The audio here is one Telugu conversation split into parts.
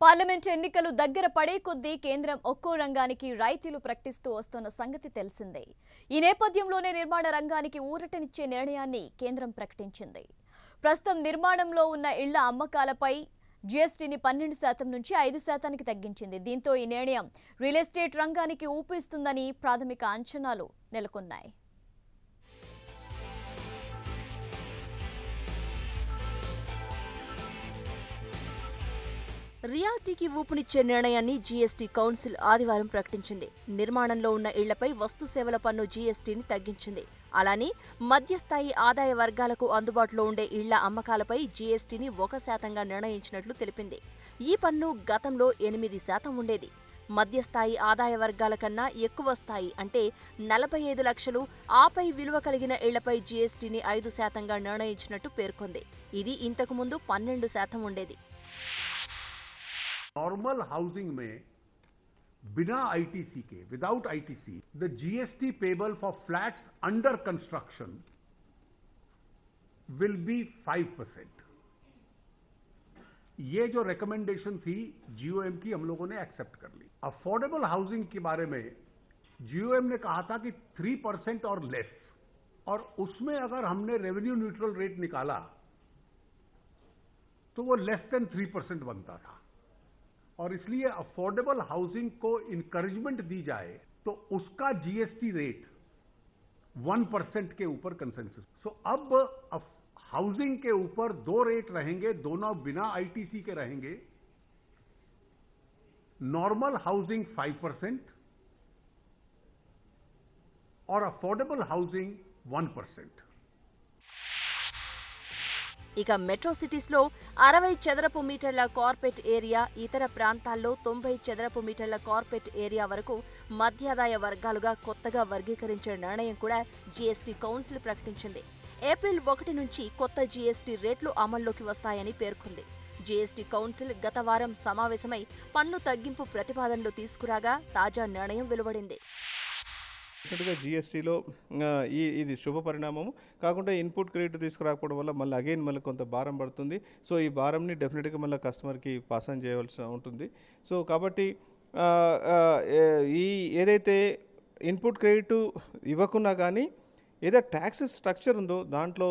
పార్లమెంట్ ఎన్నికలు దగ్గర పడే కొద్దీ కేంద్రం ఒక్కో రంగానికి రాయితీలు ప్రకటిస్తూ వస్తున్న సంగతి తెలిసిందే. ఈ నేపథ్యంలోనే నిర్మాణ రంగానికి ఊరటనిచ్చే నిర్ణయాన్ని కేంద్రం ప్రకటించింది. ప్రస్తుతం నిర్మాణంలో ఉన్న ఇళ్ల అమ్మకాలపై జీఎస్టీని 12% నుంచి 5%కి తగ్గించింది. దీంతో ఈ నిర్ణయం రియల్ ఎస్టేట్ రంగానికి ఊపిస్తుందని ప్రాథమిక అంచనాలు నెలకొన్నాయి. రియాల్టీకి ఊపునిచ్చే నిర్ణయాన్ని జీఎస్టీ కౌన్సిల్ ఆదివారం ప్రకటించింది. నిర్మాణంలో ఉన్న ఇళ్లపై వస్తు సేవల పన్ను జీఎస్టీని తగ్గించింది. అలానే మధ్యస్థాయి ఆదాయ వర్గాలకు అందుబాటులో ఉండే ఇళ్ల అమ్మకాలపై జీఎస్టీని 1%గా నిర్ణయించినట్లు తెలిపింది. ఈ పన్ను గతంలో 8% ఉండేది. మధ్యస్థాయి ఆదాయ వర్గాల కన్నా ఎక్కువ స్థాయి అంటే 45 లక్షలు ఆపై విలువ కలిగిన ఇళ్లపై జీఎస్టీని 5%గా నిర్ణయించినట్టు పేర్కొంది. ఇది ఇంతకు ముందు 12% ఉండేది. नॉर्मल हाउसिंग में बिना आईटीसी के without ITC the GST payable for flats under construction will be 5%. ये जो रिकमेंडेशन थी जीओएम की हम लोगों ने एक्सेप्ट कर ली. अफोर्डेबल हाउसिंग के बारे में जीओएम ने कहा था कि 3% और लेस, और उसमें अगर हमने रेवेन्यू न्यूट्रल रेट निकाला तो वो लेस देन 3% बनता था. और इसलिए अफोर्डेबल हाउसिंग को इंकरेजमेंट दी जाए तो उसका जीएसटी रेट 1% के ऊपर कंसेंसस. सो अब हाउसिंग के ऊपर 2 रेट रहेंगे, दोनों बिना आईटीसी के रहेंगे. नॉर्मल हाउसिंग 5% और अफोर्डेबल हाउसिंग 1%. ఇక మెట్రో సిటీస్లో 60 చదరపు మీటర్ల కార్పెట్ ఏరియా, ఇతర ప్రాంతాల్లో 90 చదరపు మీటర్ల కార్పెట్ ఏరియా వరకు మధ్యాదాయ వర్గాలుగా కొత్తగా వర్గీకరించే నిర్ణయం కూడా జీఎస్టీ కౌన్సిల్ ప్రకటించింది. ఏప్రిల్ 1 నుంచి కొత్త జీఎస్టీ రేట్లు అమల్లోకి వస్తాయని పేర్కొంది. జీఎస్టీ కౌన్సిల్ గత వారం సమావేశమై పన్ను తగ్గింపు ప్రతిపాదనలు తీసుకురాగా తాజా నిర్ణయం వెలువడింది. జీఎస్టీలో ఇది శుభ పరిణామము కాకుండా ఇన్పుట్ క్రెడిట్ తీసుకురాకపోవడం వల్ల మళ్ళీ కొంత భారం పడుతుంది. సో ఈ భారంని డెఫినెట్గా మళ్ళీ కస్టమర్కి పాస్ ఆన్ చేయవలసి ఉంటుంది. సో కాబట్టి ఈ ఏదైతే ఇన్పుట్ క్రెడిట్ ఇవ్వకున్నా కానీ ఏదో ట్యాక్సెస్ స్ట్రక్చర్ ఉందో దాంట్లో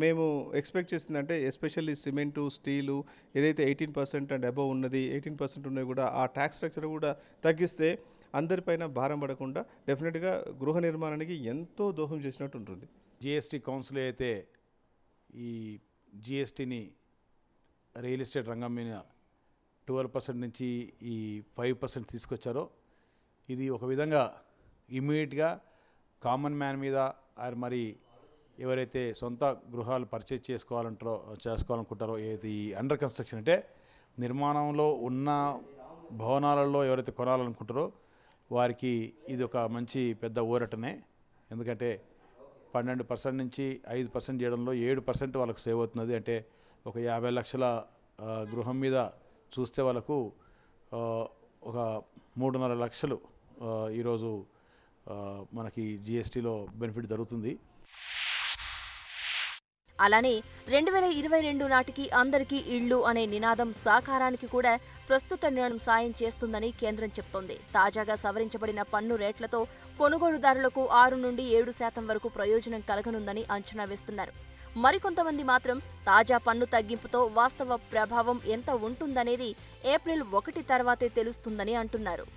మేము ఎక్స్పెక్ట్ చేసిందంటే ఎస్పెషల్లీ సిమెంటు, స్టీలు ఏదైతే 18% అండ్ అబవ్ ఉన్నది 18% ఉన్నది కూడా ఆ ట్యాక్స్ స్ట్రక్చర్ కూడా తగ్గిస్తే అందరిపైన భారం పడకుండా డెఫినెట్గా గృహ నిర్మాణానికి ఎంతో దోహం చేసినట్టు ఉంటుంది. జీఎస్టీ కౌన్సిల్ అయితే ఈ జీఎస్టీని రియల్ ఎస్టేట్ రంగం మీద 12% నుంచి ఈ 5% తీసుకొచ్చారో ఇది ఒక విధంగా ఇమ్మీడియట్గా కామన్ మ్యాన్ మీద మరి ఎవరైతే సొంత గృహాలు పర్చేజ్ చేసుకోవాలనుకుంటారో ఏది అండర్ కన్స్ట్రక్షన్ అంటే నిర్మాణంలో ఉన్న భవనాలలో ఎవరైతే కొనాలనుకుంటారో వారికి ఇది ఒక మంచి పెద్ద ఊరటనే. ఎందుకంటే 12% నుంచి 5% చేయడంలో 7% వాళ్ళకు సేవ్ అవుతున్నది. అంటే ఒక 50 లక్షల గృహం మీద చూస్తే వాళ్ళకు ఒక 3.5 లక్షలు ఈరోజు మనకి జీఎస్టీలో బెనిఫిట్ జరుగుతుంది. అలానే 2022 నాటికి అందరికీ ఇళ్లు అనే నినాదం సాకారానికి కూడా ప్రస్తుత నిర్ణయం సాయం చేస్తుందని కేంద్రం చెప్తోంది. తాజాగా సవరించబడిన పన్ను రేట్లతో కొనుగోలుదారులకు 6 నుండి 7% వరకు ప్రయోజనం కలగనుందని అంచనా వేస్తున్నారు. మరికొంతమంది మాత్రం తాజా పన్ను తగ్గింపుతో వాస్తవ ప్రభావం ఎంత ఉంటుందనేది ఏప్రిల్ 1 తర్వాతే తెలుస్తుందని అంటున్నారు.